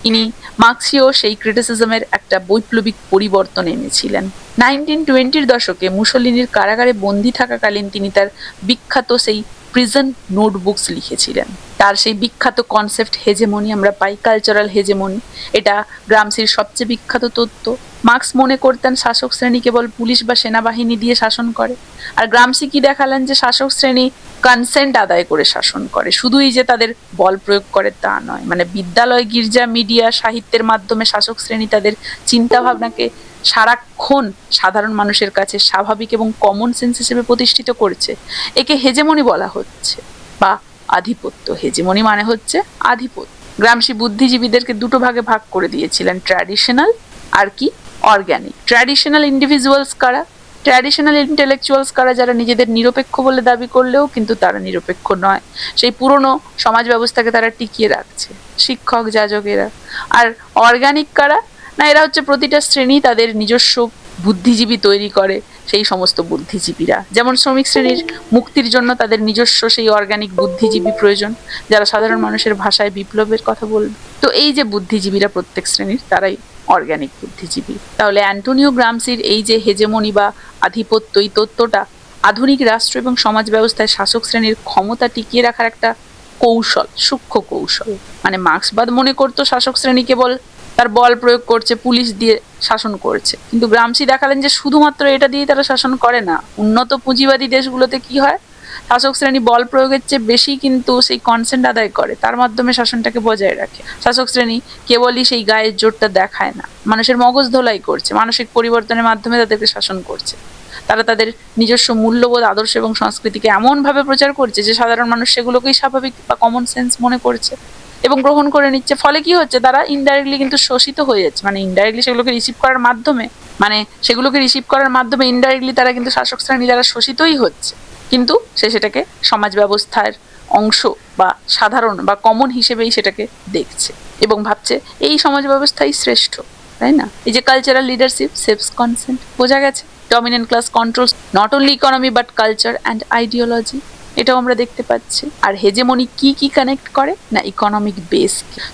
A: ইনি মার্ক্সীয় সেই ক্রিটিসিজমের একটা বৈপ্লবিক পরিবর্তন এনেছিলেন। 1920-র দশকে মুসোলিনির কারাগারে বন্দী থাকাকালীন তিনি তার বিখ্যাত সেই প্রিজন নোটবুকস লিখেছিলেন। তার সেই বিখ্যাত কনসেপ্ট হেজেমনি আমরা পাই, কালচারাল হেজেমনি। এটা গ্রামসির সবচেয়ে বিখ্যাত তত্ত্ব। মার্ক্স মনে করতেন শাসক শ্রেণী কেবল পুলিশ বা সেনাবাহিনী দিয়ে শাসন করে, আর গ্রামসি কি দেখালেন যে শাসক শ্রেণী কনসেন্ট আদায় করে শাসন করে, শুধুই যে তাদের বল প্রয়োগ করে তা নয়। মানে বিদ্যালয়, গির্জা, মিডিয়া, সাহিত্যের মাধ্যমে শাসক শ্রেণী তাদের চিন্তা ভাবনাকে সারাক্ষণ সাধারণ মানুষের কাছে স্বাভাবিক এবং কমন সেন্স হিসেবে প্রতিষ্ঠিত করছে। একে হেজেমনি বলা হচ্ছে বা আধিপত্য। হেজেমনি মানে হচ্ছে আধিপত্য। গ্রামসি বুদ্ধিজীবীদেরকে দুটো ভাগে ভাগ করে দিয়েছিলেন, ট্র্যাডিশনাল আর কি অর্গ্যানিক। ট্র্যাডিশনাল ইন্ডিভিজুয়ালস কারা? ট্র্যাডিশনাল ইন্টেলেকচুয়ালস কারা? যারা নিজেদের নিরপেক্ষ বলে দাবি করলেও কিন্তু তারা নিরপেক্ষ নয়, সেই পুরনো সমাজ ব্যবস্থাকে তারা টিকিয়ে রাখছে, শিক্ষক, যাজকেরা। আর অর্গ্যানিক কারা? না, এরা হচ্ছে প্রতিটা শ্রেণী তাদের নিজস্ব বুদ্ধিজীবী তৈরি করে, সেই সমস্ত বুদ্ধিজীবীরা। যেমন শ্রমিক শ্রেণীর মুক্তির জন্য তাদের নিজস্ব সেই অর্গ্যানিক বুদ্ধিজীবী প্রয়োজন, যারা সাধারণ মানুষের ভাষায় বিপ্লবের কথা বলবে। তো এই যে বুদ্ধিজীবীরা প্রত্যেক শ্রেণীর, তারাই অর্গ্যানিক বুদ্ধিজীবী। তাহলে অ্যান্টোনিও গ্রামসির এই যে হেজেমনি বা আধিপত্য, এই তত্ত্বটা আধুনিক রাষ্ট্র এবং সমাজ ব্যবস্থায় শাসক শ্রেণীর ক্ষমতা টিকিয়ে রাখার একটা কৌশল, সূক্ষ্ম কৌশল। মানে মার্ক্সবাদ মনে করতো শাসক শ্রেণী কেবল তার বল প্রয়োগ করছে, পুলিশ দিয়ে শাসন করছে, কিন্তু গ্রামসি দেখালেন যে শুধুমাত্র এটা দিয়ে তারা শাসন করে না। উন্নত পুঁজিবাদী দেশগুলোতে কি হয়, শাসক শ্রেণী বল প্রয়োগের চেয়ে বেশি কিন্তু সেই কনসেন্ট আদায় করে, তার মাধ্যমে শাসনটাকে বজায় রাখে। শাসক শ্রেণী কেবলই সেই গায়ের জোরটা দেখায় না, মানুষের মগজ ধোলাই করছে, মানসিক পরিবর্তনের মাধ্যমে তাদেরকে শাসন করছে। তারা তাদের নিজস্ব মূল্যবোধ, আদর্শ এবং সংস্কৃতিকে এমনভাবে প্রচার করছে যে সাধারণ মানুষ সেগুলোকেই স্বাভাবিক বা কমন সেন্স মনে করছে এবং গ্রহণ করে নিচ্ছে। ফলে কি হচ্ছে, তারা ইনডাইরেক্টলি কিন্তু শোষিত হয়ে যাচ্ছে। মানে ইনডাইরেক্টলি সেগুলোকে রিসিভ করার মাধ্যমে ইনডাইরেক্টলি তারা কিন্তু শাসক শ্রেণী যারা শোষিতই হচ্ছে, কিন্তু সে সেটাকে সমাজ ব্যবস্থার অংশ বা সাধারণ বা কমন হিসেবেই সেটাকে দেখছে এবং ভাবছে এই সমাজ ব্যবস্থাই শ্রেষ্ঠ, তাই না? এই যে কালচারাল লিডারশিপ সেভস কনসেন্ট, বোঝা গেছে। Dominant class controls not only economy but culture and ideology, এটাও আমরা দেখতে পাচ্ছি। আর হেজেমনি কি কি কানেক্ট করে? না, ইকোনমিক বেস,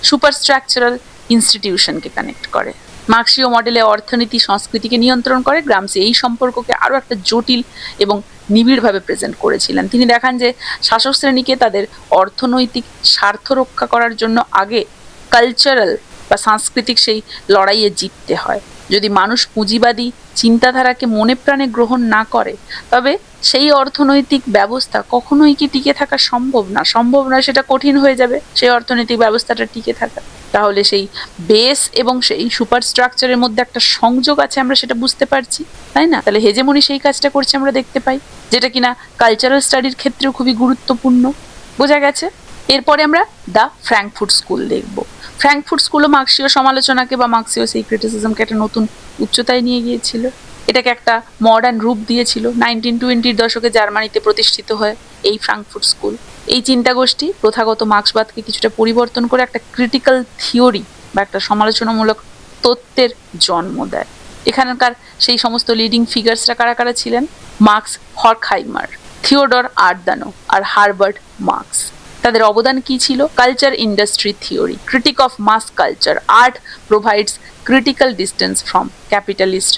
A: সুপারস্ট্রাকচারাল ইনস্টিটিউশনকে কানেক্ট করে। মার্ক্সীয় মডেলে অর্থনীতি সংস্কৃতিকে নিয়ন্ত্রণ করে। গ্রামসি এই সম্পর্ককে আরও একটা জটিল এবং নিবিড়ভাবে প্রেজেন্ট করেছিলেন। তিনি দেখান যে শাসক শ্রেণীকে তাদের অর্থনৈতিক স্বার্থ রক্ষা করার জন্য আগে কালচারাল বা সাংস্কৃতিক সেই লড়াইয়ে জিততে হয়। যদি মানুষ পুঁজিবাদী চিন্তাধারাকে মনে প্রাণে গ্রহণ না করে, তবে সেই অর্থনৈতিক ব্যবস্থা কখনোই কি টিকে থাকা সম্ভব না, সেটা কঠিন হয়ে যাবে সেই অর্থনৈতিক ব্যবস্থাটা টিকে থাকা। তাহলে সেই বেস এবং সেই সুপারস্ট্রাকচারের মধ্যে একটা সংযোগ আছে, আমরা সেটা বুঝতে পারছি, তাই না? তাহলে হেজেমনি সেই কাজটা করছে আমরা দেখতে পাই, যেটা কিনা কালচারাল স্টাডির ক্ষেত্রেও খুবই গুরুত্বপূর্ণ, বোঝা গেছে। এরপরে আমরা দ্য ফ্র্যাঙ্কফুর্ট স্কুল দেখব। ফ্র্যাঙ্কফুর্ট স্কুলও মার্ক্সীয় সমালোচনাকে বা মার্ক্সীয় সেই ক্রিটিসিজমকে একটা নতুন উচ্চতায় নিয়ে গিয়েছিল, এটাকে একটা মডার্ন রূপ দিয়েছিল। 1920-র দশকে জার্মানিতে প্রতিষ্ঠিত হয় এই ফ্র্যাঙ্কফুর্ট স্কুল। এই চিন্তাগোষ্ঠী প্রথাগত মার্ক্সবাদকে কিছুটা পরিবর্তন করে একটা ক্রিটিক্যাল থিওরি বা একটা সমালোচনামূলক তত্ত্বের জন্ম দেয়। এখানকার সেই সমস্ত লিডিং ফিগার্সরা কারা কারা ছিলেন? মার্কস, হর্কহাইমার, থিওডর আডার্নো আর হারবার্ট মার্কস। তাদের অবদান কি ছিল? Culture industry theory, critique of mass culture, art provides critical distance from capitalist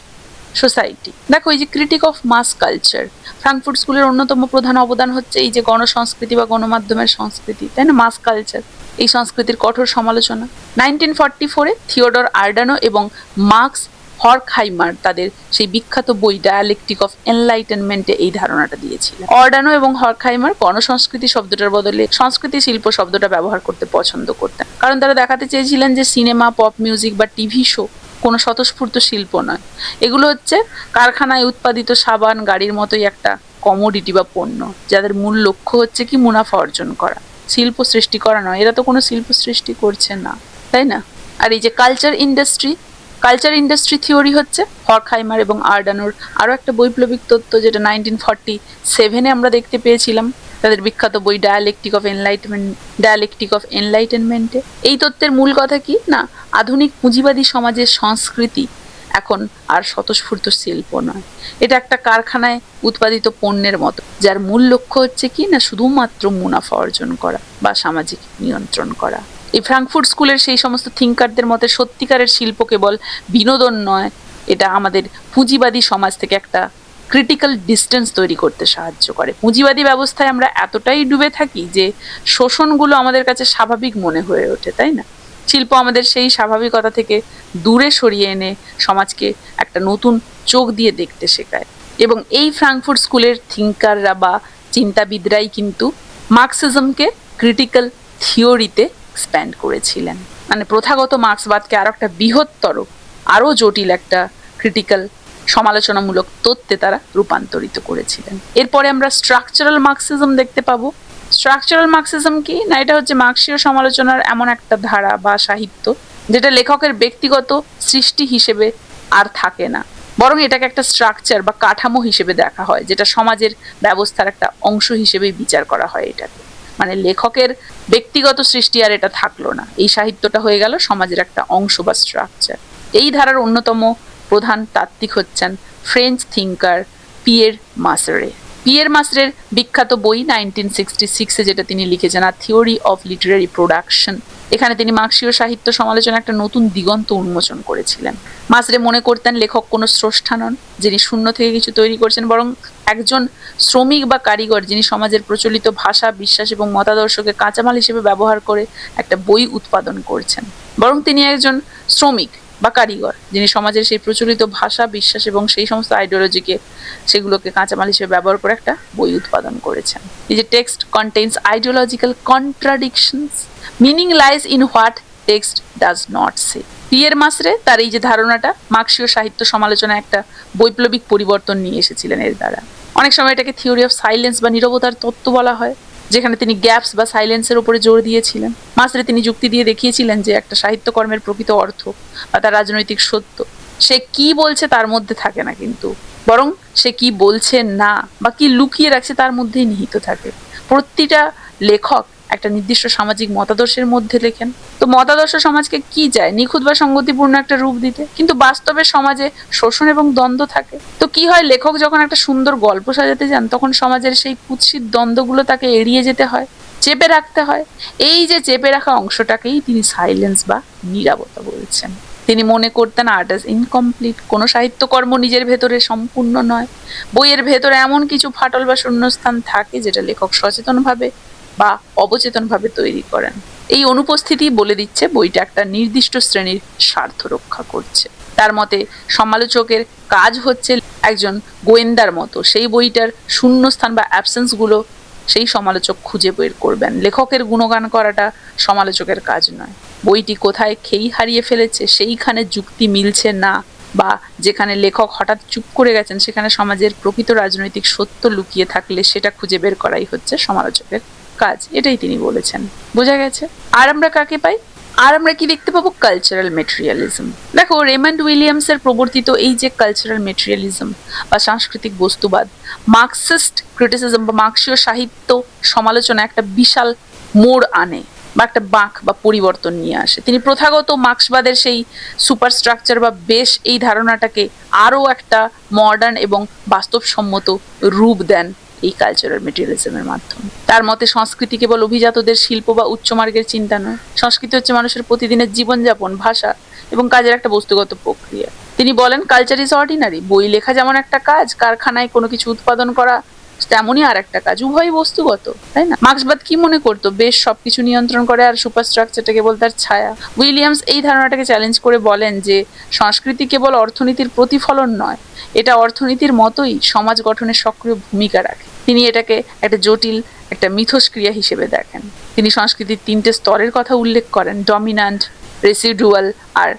A: society. দেখো, এই যে critique of mass culture, Frankfurt স্কুলের অন্যতম প্রধান অবদান হচ্ছে এই যে গণসংস্কৃতি বা গণমাধ্যমের সংস্কৃতি, তাই না? মাস কালচার, এই সংস্কৃতির কঠোর সমালোচনা। 1944-এ থিওডর আডার্নো এবং মার্কস হর্কহাইমার তাদের সেই বিখ্যাত বই ডায়ালেকটিক অফ এনলাইটেনমেন্টে এই ধারণাটা দিয়েছিলেন। আডার্নো এবং হর্কহাইমার গণসংস্কৃতি শব্দটার বদলে সংস্কৃতি শিল্প শব্দটা ব্যবহার করতে পছন্দ করতেন, কারণ তারা দেখাতে চেয়েছিলেন যে সিনেমা, পপ মিউজিক বা টিভি শো কোনো স্বতঃস্ফূর্ত শিল্প নয়, এগুলো হচ্ছে কারখানায় উৎপাদিত সাবান, গাড়ির মতোই একটা কমোডিটি বা পণ্য, যাদের মূল লক্ষ্য হচ্ছে কি মুনাফা অর্জন করা, শিল্প সৃষ্টি করা নয়। এরা তো কোনো শিল্প সৃষ্টি করছে না, তাই না? আর এই যে কালচার ইন্ডাস্ট্রি থিওরি হচ্ছে হর্কহাইমার এবং আডার্নোর আরও একটা বৈপ্লবিক তত্ত্ব, যেটা 1947-এ আমরা দেখতে পেয়েছিলাম তাদের বিখ্যাত বই ডায়ালেকটিক অফ এনলাইটেনমেন্টে। এই তত্ত্বের মূল কথা কি? না, আধুনিক পুঁজিবাদী সমাজের সংস্কৃতি এখন আর স্বতঃস্ফূর্ত শিল্প নয়, এটা একটা কারখানায় উৎপাদিত পণ্যের মতো, যার মূল লক্ষ্য হচ্ছে কি না শুধুমাত্র মুনাফা অর্জন করা বা সামাজিক নিয়ন্ত্রণ করা। এই ফ্রাঙ্কফুর্ট স্কুলের সেই সমস্ত থিঙ্কারদের মতে সত্যিকারের শিল্প কেবল বিনোদন নয়, এটা আমাদের পুঁজিবাদী সমাজ থেকে একটা ক্রিটিক্যাল ডিস্টেন্স তৈরি করতে সাহায্য করে। পুঁজিবাদী ব্যবস্থায় আমরা এতটাই ডুবে থাকি যে শোষণগুলো আমাদের কাছে স্বাভাবিক মনে হয়ে ওঠে, তাই না? শিল্প আমাদের সেই স্বাভাবিকতা থেকে দূরে সরিয়ে এনে সমাজকে একটা নতুন চোখ দিয়ে দেখতে শেখায়। এবং এই ফ্রাঙ্কফুর্ট স্কুলের থিঙ্কাররা বা চিন্তাবিদরাই কিন্তু মার্কসিজমকে ক্রিটিক্যাল থিওরিতে এক্সপ্যান্ড করেছিলেন, মানে প্রথাগত মার্ক্সবাদকে আরো একটা বৃহত্তর, আরো জটিল একটা ক্রিটিক্যাল সমালোচনামূলক তত্ত্বে তারা রূপান্তরিত করেছিলেন। এরপরে আমরা স্ট্রাকচারাল মার্কসিজম দেখতে পাবো। স্ট্রাকচারাল মার্কসিজম কি না, এটা হচ্ছে মার্ক্সীয় সমালোচনার এমন একটা ধারা বা সাহিত্য যেটা লেখকের ব্যক্তিগত সৃষ্টি হিসেবে আর থাকে না, বরং এটাকে একটা স্ট্রাকচার বা কাঠামো হিসেবে দেখা হয়, যেটা সমাজের ব্যবস্থার একটা অংশ হিসেবেই বিচার করা হয় এটাকে। মানে লেখকের ব্যক্তিগত সৃষ্টি আর এটা থাকলো না, এই সাহিত্যটা হয়ে গেল সমাজের একটা অংশ বা স্ট্রাকচার। এই ধারার অন্যতম প্রধান তাত্ত্বিক হচ্ছেন ফ্রেঞ্চ থিঙ্কার পিয়ের মাসরে। পিয়ের মাসরের বিখ্যাত বই 1966-এ যেটা তিনি লিখেছেন আ থিওরি অফ লিটারারি প্রোডাকশন, এখানে তিনি মার্ক্সীয় সাহিত্য সমালোচনা একটা নতুন দিগন্ত উন্মোচন করেছিলেন। মাসরে মনে করতেন লেখক কোনো স্রষ্টা নন যিনি শূন্য থেকে কিছু তৈরি করছেন, বরং একজন শ্রমিক বা কারিগর যিনি সমাজের প্রচলিত ভাষা, বিশ্বাস এবং মতাদর্শকে কাঁচামাল হিসেবে ব্যবহার করে একটা বই উৎপাদন করছেন। বরং তিনি একজন শ্রমিক বা কারিগর যিনি সমাজের সেই প্রচলিত ভাষা, বিশ্বাস এবং সেই সমস্ত আইডিওলজিকে সেগুলোকে কাঁচামাল হিসেবে ব্যবহার করে একটা বই উৎপাদন করেছেন। এই যে text contains ideological contradictions, meaning lies in what text does not say. Pierre Macherey তার এই যে ধারণাটা মার্ক্সীয় সাহিত্য সমালোচনায় একটা বৈপ্লবিক পরিবর্তন নিয়ে এসেছিলেন এর দ্বারা। অনেক সময় এটাকে থিওরি অফ সাইলেন্স বা নীরবতার তত্ত্ব বলা হয়, যেখানে তিনি গ্যাপস বা সাইলেন্সের উপরে জোর দিয়েছিলেন। মাসরে তিনি যুক্তি দিয়ে দেখিয়েছিলেন যে একটা সাহিত্যকর্মের প্রকৃত অর্থ বা তার রাজনৈতিক সত্য সে কি বলছে তার মধ্যে থাকে না, কিন্তু বরং সে কি বলছে না বা কি লুকিয়ে রাখছে তার মধ্যেই নিহিত থাকে। প্রতিটা লেখক একটা নির্দিষ্ট সামাজিক মতাদর্শের মধ্যে লেখেন, তো মতাদর্শ সমাজকে কি চায় নিখুঁত বা সঙ্গতিপূর্ণ একটা রূপ দিতে, কিন্তু বাস্তবে সমাজে শোষণ এবং দ্বন্দ্ব থাকে। তো কি হয়, লেখক যখন একটা সুন্দর গল্প সাজাতে যান তখন সমাজের সেই কুৎসিত দ্বন্দ্বগুলো তাকে এড়িয়ে যেতে হয়, চেপে রাখতে হয়। এই যে চেপে রাখা অংশটাকেই তিনি সাইলেন্স বা নীরবতা বলছেন। তিনি মনে করতেন আর্ট ইজ ইনকমপ্লিট, কোনো সাহিত্যকর্ম নিজের ভেতরে সম্পূর্ণ নয়, বইয়ের ভেতরে এমন কিছু ফাটল বা শূন্যস্থান থাকে যেটা লেখক সচেতনভাবে বা অবচেতনভাবে তৈরি করেন। এই অনুপস্থিতি বলে দিচ্ছে বইটা একটা নির্দিষ্ট শ্রেণীর স্বার্থ রক্ষা করছে। তার মতে সমালোচকের কাজ হচ্ছে একজন গোয়েন্দার মতো সেই বইটার শূন্যস্থান বা অ্যাবসেন্সগুলো সেই সমালোচক খুঁজে বের করবেন। লেখকের গুণগান করাটা সমালোচকের কাজ নয়। বইটি কোথায় খেই হারিয়ে ফেলেছে, সেইখানে যুক্তি মিলছে না, বা যেখানে লেখক হঠাৎ চুপ করে গেছেন সেখানে সমাজের প্রকৃত রাজনৈতিক সত্য লুকিয়ে থাকলে সেটা খুঁজে বের করাই হচ্ছে সমালোচকের কাজ। এটাই তিনি বলেছেন। বোঝা গেছে? আর আমরা কাকে পাই? আর আমরা কি দেখতে পাবো? Cultural materialism. দেখো, রেমন্ড উইলিয়ামসের প্রবর্তিত এই যে কালচারাল মেটেরিয়ালিজম বা সাংস্কৃতিক বস্তুবাদ মার্কসিস্ট ক্রিটিসিজম বা মার্ক্সীয় সাহিত্য সমালোচনা একটা বিশাল মোড় আনে বা একটা বাঁক বা পরিবর্তন নিয়ে আসে। তিনি প্রথাগত মার্ক্সবাদের সেই সুপারস্ট্রাকচার বা বেশ এই ধারণাটাকে আরও একটা মডার্ন এবং বাস্তবসম্মত রূপ দেন এই কালচারাল মেটেরিয়ালিজমের মাধ্যমে। তার মতে সংস্কৃতি কেবল অভিজাতদের শিল্প বা উচ্চমার্গের চিন্তা নয়, সংস্কৃতি হচ্ছে মানুষের প্রতিদিনের জীবনযাপন, ভাষা এবং কাজের একটা বস্তুগত প্রক্রিয়া। তিনি বলেন কালচার ইজ অর্ডিনারি। বই লেখা যেমন একটা কাজ, কারখানায় কোনো কিছু উৎপাদন করা তেমনই আর একটা কাজ, উভয়ই বস্তুগত, তাই না? মার্ক্সবাদ কি মনে করতো? বেশ সবকিছু নিয়ন্ত্রণ করে আর সুপারস্ট্রাকচারটা কেবল তার ছায়া। উইলিয়ামস এই ধারণাটাকে চ্যালেঞ্জ করে বলেন যে সংস্কৃতি কেবল অর্থনীতির প্রতিফলন নয়, এটা অর্থনীতির মতোই সমাজ গঠনের সক্রিয় ভূমিকা রাখে। তিনি এটাকে একটা জটিল একটা মিথস্ক্রিয়া হিসেবে দেখেন। তিনি সংস্কৃতির 3টে স্তরের কথা উল্লেখ করেন: ডমিন্যান্ট, রেসিডুয়াল আর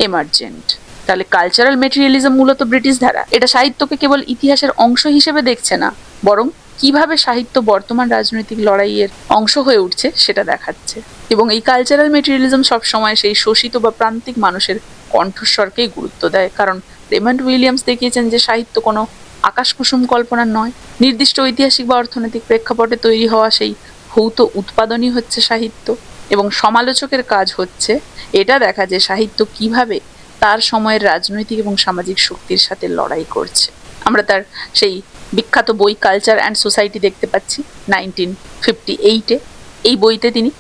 A: এমার্জেন্ট। তাহলে কালচারাল মেটেরিয়ালিজম মূলত ব্রিটিশ ধারা। এটা সাহিত্যকে কেবল ইতিহাসের অংশ হিসেবে দেখছে না, বরং কিভাবে সাহিত্য বর্তমান রাজনৈতিক লড়াইয়ের অংশ হয়ে উঠছে সেটা দেখাচ্ছে। এবং এই কালচারাল মেটেরিয়ালিজম সবসময় সেই শোষিত বা প্রান্তিক মানুষের কণ্ঠস্বরকেই গুরুত্ব দেয়, কারণ রেমন্ড উইলিয়ামস দেখিয়েছেন যে সাহিত্য কোনো আকাশকুসুম কল্পনার নয়। নির্দিষ্ট ঐতিহাসিক বা অর্থনৈতিক প্রেক্ষাপটে তৈরি হওয়া সেই ভৌত উৎপাদনই হচ্ছে সাহিত্য। এবং সমালোচকের কাজ হচ্ছে এটা দেখা যে সাহিত্য কিভাবে তার সময়ের রাজনৈতিক এবং সামাজিক শক্তির সাথে লড়াই করছে। আমরা তার সেই বিখ্যাত বই কালচার অ্যান্ড সোসাইটি দেখতে পাচ্ছি 1958-এ। এই বইতে তিনি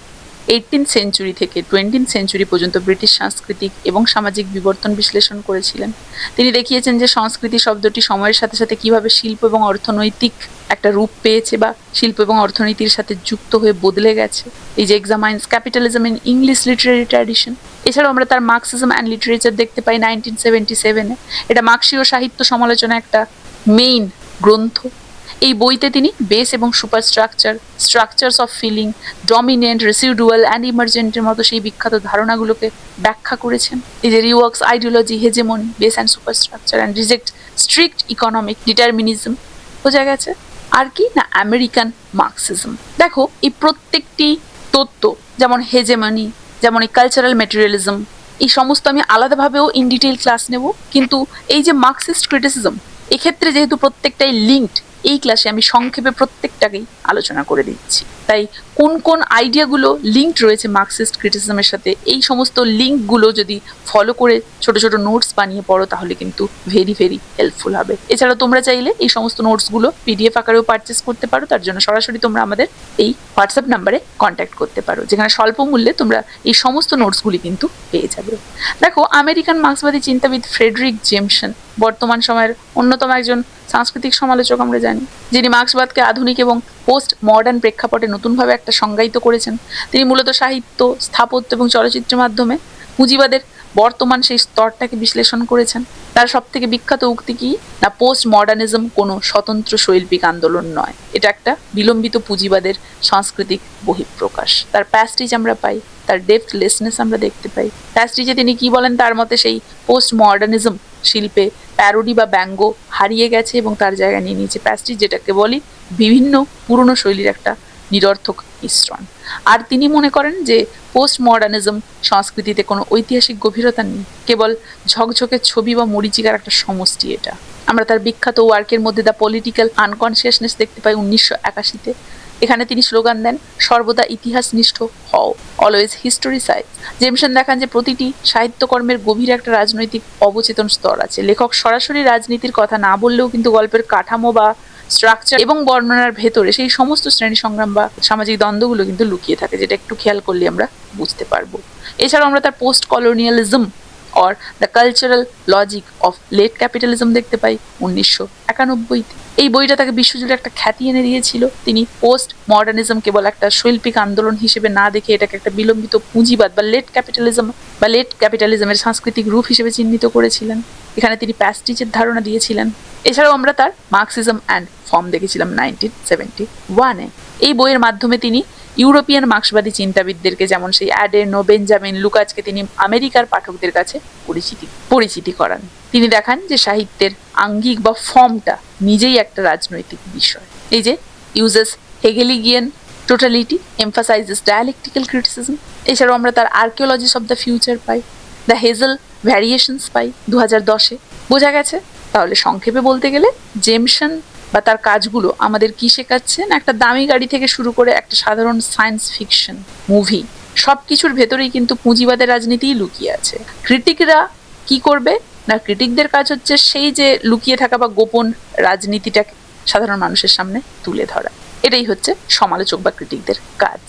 A: 18th সেঞ্চুরি থেকে 20th সেঞ্চুরি পর্যন্ত ব্রিটিশ সাংস্কৃতিক এবং সামাজিক বিবর্তন বিশ্লেষণ করেছিলেন। তিনি দেখিয়েছেন যে সংস্কৃতি শব্দটি সময়ের সাথে সাথে কিভাবে শিল্প এবং অর্থনৈতিক একটা রূপ পেয়েছে বা শিল্প এবং অর্থনীতির সাথে যুক্ত হয়ে বদলে গেছে। এই যে examines capitalism in English literary tradition. এছাড়াও আমরা তার মার্কসিজম অ্যান্ড লিটারেচার দেখতে পাই 1977-এ। এটা মার্ক্সীয় সাহিত্য সমালোচনা একটা মেইন গ্রন্থ। এই বইতে তিনি বেস এবং superstructure, structures of feeling, dominant, residual and ইমার্জেন্টের মতো সেই বিখ্যাত ধারণাগুলোকে ব্যাখ্যা করেছেন। এই যে reworks ideology, hegemony, base and superstructure and reject strict economic determinism. বোঝা গেছে? আর কি না আমেরিকান মার্কসিজম। দেখো এই প্রত্যেকটি তত্ত্ব, যেমন হেজেমনি, যেমন এই কালচারাল ম্যাটেরিয়ালিজম, এই সমস্ত আমি আলাদাভাবেও ইন ডিটেইল ক্লাস নেব। কিন্তু এই যে মার্কসিস্ট ক্রিটিসিজম, এক্ষেত্রে যেহেতু প্রত্যেকটাই লিঙ্কড, এই ক্লাসে আমি সংক্ষেপে প্রত্যেকটাকেই আলোচনা করে দিচ্ছি। তাই কোন কোন আইডিয়াগুলো লিঙ্কড রয়েছে মার্কসিস্ট ক্রিটিসিজমের সাথে, এই সমস্ত লিঙ্কগুলো যদি ফলো করে ছোট ছোট নোটস বানিয়ে পড়ো তাহলে কিন্তু ভেরি ভেরি হেল্পফুল হবে। এছাড়া তোমরা চাইলে এই সমস্ত নোটসগুলো পিডিএফ আকারেও পারচেস করতে পারো। তার জন্য সরাসরি তোমরা আমাদের এই হোয়াটসঅ্যাপ নাম্বারে কন্ট্যাক্ট করতে পারো, যেখানে স্বল্প মূল্যে তোমরা এই সমস্ত নোটসগুলি কিন্তু পেয়ে যাবে। দেখো আমেরিকান মার্ক্সবাদী চিন্তাবিদ ফ্রেডরিক জেমসন বর্তমান সময়ের অন্যতম একজন সাংস্কৃতিক সমালোচক আমরা জানি, যিনি মার্ক্সবাদকে আধুনিক এবং পোস্ট মডার্ন প্রেক্ষাপটে নতুনভাবে একটা সংজ্ঞায়িত করেছেন। তিনি মূলত সাহিত্য, স্থাপত্য এবং চলচ্চিত্রের মাধ্যমে পুঁজিবাদের বর্তমান সেই স্তরটাকে বিশ্লেষণ করেছেন। তার সব থেকে বিখ্যাত উক্তি কি না, পোস্ট মডার্নিজম কোনো স্বতন্ত্র শৈল্পিক আন্দোলন নয়, এটা একটা বিলম্বিত পুঁজিবাদের সাংস্কৃতিক বহিঃপ্রকাশ। তার প্যাস্টিজ আমরা পাই, তার ডেপথলেসনেস আমরা দেখতে পাই। প্যাস্টিজে তিনি কি বলেন, তার মতে সেই পোস্ট মডার্নিজম শিল্পে প্যারোডি বা ব্যঙ্গ হারিয়ে গেছে এবং তার জায়গায় নিয়ে নিয়েছে প্যাস্টিজ, যেটাকে বলি বিভিন্ন পুরনো শৈলীর একটা নিরর্থক মিশ্রণ। আর তিনি মনে করেন যে পোস্ট মডার্নিজম সংস্কৃতিতে কোনো ঐতিহাসিক গভীরতা নেই, কেবল ঝকঝকে ছবি বা মরিচিকার একটা সমষ্টি এটা। আমরা তার বিখ্যাত ওয়ার্কের মধ্যে দ্য পলিটিক্যাল আনকনসিয়াসনেস দেখতে পাই 1981-তে। এখানে তিনি স্লোগান দেন, সর্বদা ইতিহাসনিষ্ঠ হও, অলওয়েজ হিস্টোরিসাইজ। জেমসন দেখান যে প্রতিটি সাহিত্যকর্মের গভীর একটা রাজনৈতিক অবচেতন স্তর আছে। লেখক সরাসরি রাজনীতির কথা না বললেও কিন্তু গল্পের কাঠামো বা স্ট্রাকচার এবং বর্ণনার ভেতরে সেই সমস্ত শ্রেণী সংগ্রাম বা সামাজিক দ্বন্দ্বগুলো কিন্তু লুকিয়ে থাকে, যেটা একটু খেয়াল করলে আমরা বুঝতে পারবো। এছাড়াও আমরা তার post colonialism or the cultural logic of late capitalism দেখতে পাই 1991-তে। এই বইটা তাকে বিশ্বজুড়ে একটা খ্যাতি এনে দিয়েছিল। তিনি পোস্ট মডার্নিজম কেবল একটা শৈল্পিক আন্দোলন হিসেবে না দেখে এটাকে একটা বিলম্বিত পুঁজিবাদ বা লেট ক্যাপিটালিজমের সাংস্কৃতিক রূপ হিসেবে চিহ্নিত করেছিলেন। এখানে তিনি প্যাস্টিজের ধারণা দিয়েছিলেন। এছাড়াও আমরা তার মার্ক্সিজম অ্যান্ড ফর্ম দেখেছিলাম 1971-এ। এই বইয়ের মাধ্যমে তিনি ইউরোপিয়ান মার্ক্সবাদী চিন্তাবিদদেরকে, যেমন সেই অ্যাডের্নো, বেঞ্জামিন, লুকাচকে তিনি আমেরিকার পাঠকদের কাছে পরিচিতি করান। তিনি দেখান যে সাহিত্যের আঙ্গিক বা ফর্মটা নিজেই একটা রাজনৈতিক বিষয়। এই যে uses Hegelian totality, emphasises dialectical criticism. এছাড়াও আমরা তার আর্কিওলজিস অফ দ্য ফিউচার পাই, দ্য হেজেল ভ্যারিয়েশনস পাই 2010-এ। বোঝা গেছে? তাহলে সংক্ষেপে বলতে গেলে জেমসন বা তার কাজগুলো আমাদের কি শেখাচ্ছেন, একটা দামি গাড়ি থেকে শুরু করে একটা সাধারণ সায়েন্স ফিকশন মুভি, সব কিছুর ভেতরেই কিন্তু পুঁজিবাদের রাজনীতিই লুকিয়ে আছে। ক্রিটিকরা কি করবে না, ক্রিটিকদের কাজ হচ্ছে সেই যে লুকিয়ে থাকা বা গোপন রাজনীতিটাকে সাধারণ মানুষের সামনে তুলে ধরা। এটাই হচ্ছে সমালোচক বা ক্রিটিকদের কাজ।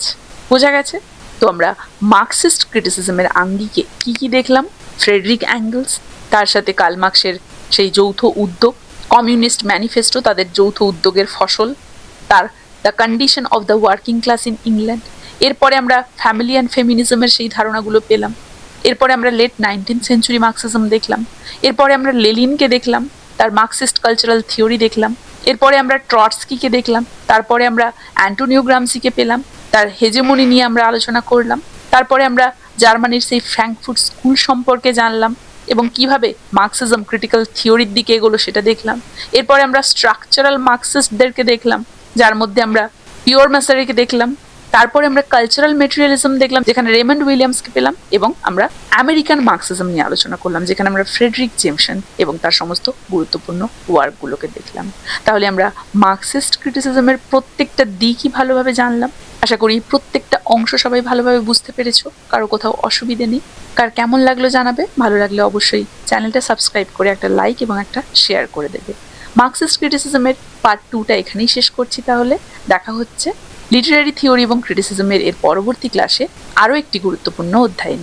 A: বোঝা গেছে? তো আমরা মার্ক্সিস্ট ক্রিটিসিজমের আঙ্গিকে কি কি দেখলাম, ফ্রেডরিক অ্যাঙ্গেলস, তার সাথে কার্ল মার্ক্সের সেই যৌথ উদ্যোগ, কমিউনিস্ট ম্যানিফেস্টো তাদের যৌথ উদ্যোগের ফসল, তার the condition of the working class in England. এরপরে আমরা ফ্যামিলি অ্যান্ড ফেমিনিজমের সেই ধারণাগুলো পেলাম। এরপরে আমরা লেট 19th সেঞ্চুরি মার্ক্সিজম দেখলাম। এরপরে আমরা লেলিনকে দেখলাম, তার মার্ক্সিস্ট কালচারাল থিওরি দেখলাম। এরপরে আমরা ট্রটস্কিকে দেখলাম। তারপরে আমরা অ্যান্টোনিও গ্রামসিকে পেলাম, তার হেজেমনি নিয়ে আমরা আলোচনা করলাম। তারপরে আমরা জার্মানির সেই ফ্র্যাঙ্কফুর্ট স্কুল সম্পর্কে জানলাম এবং কিভাবে মার্ক্সিজম ক্রিটিক্যাল থিওরির দিকে এগোলো সেটা দেখলাম। এরপরে আমরা স্ট্রাকচারাল মার্ক্সিস্টদেরকে দেখলাম, যার মধ্যে আমরা পিওর ম্যাসারিকে দেখলাম, তারপরে আমরা কালচারাল মেটেরিয়ালিজম দেখলাম, যেখানে রেমন্ড উইলিয়ামসকে পেলাম, এবং আমরা আমেরিকান মার্কসিজম নিয়ে আলোচনা করলাম, যেখানে আমরা ফ্রেডরিক জেমসন এবং তার সমস্ত গুরুত্বপূর্ণ ওয়ার্কগুলোকে দেখলাম। তাহলে আমরা মার্কসিস্ট ক্রিটিসিজমের প্রত্যেকটা দিকই ভালোভাবে জানলাম। আশা করি প্রত্যেকটা অংশ সবাই ভালোভাবে বুঝতে পেরেছো, কারো কোথাও অসুবিধে নেই। কার কেমন লাগলো জানাবে, ভালো লাগলে অবশ্যই চ্যানেলটা সাবস্ক্রাইব করে একটা লাইক এবং একটা শেয়ার করে দেবে। মার্কসিস্ট ক্রিটিসিজমের পার্ট 2টা এখানেই শেষ করছি। তাহলে দেখা হচ্ছে লিটারারি থিওরি এবং ক্রিটিসিজমের এর পরবর্তী ক্লাসে আরও একটি গুরুত্বপূর্ণ অধ্যায় নিয়ে।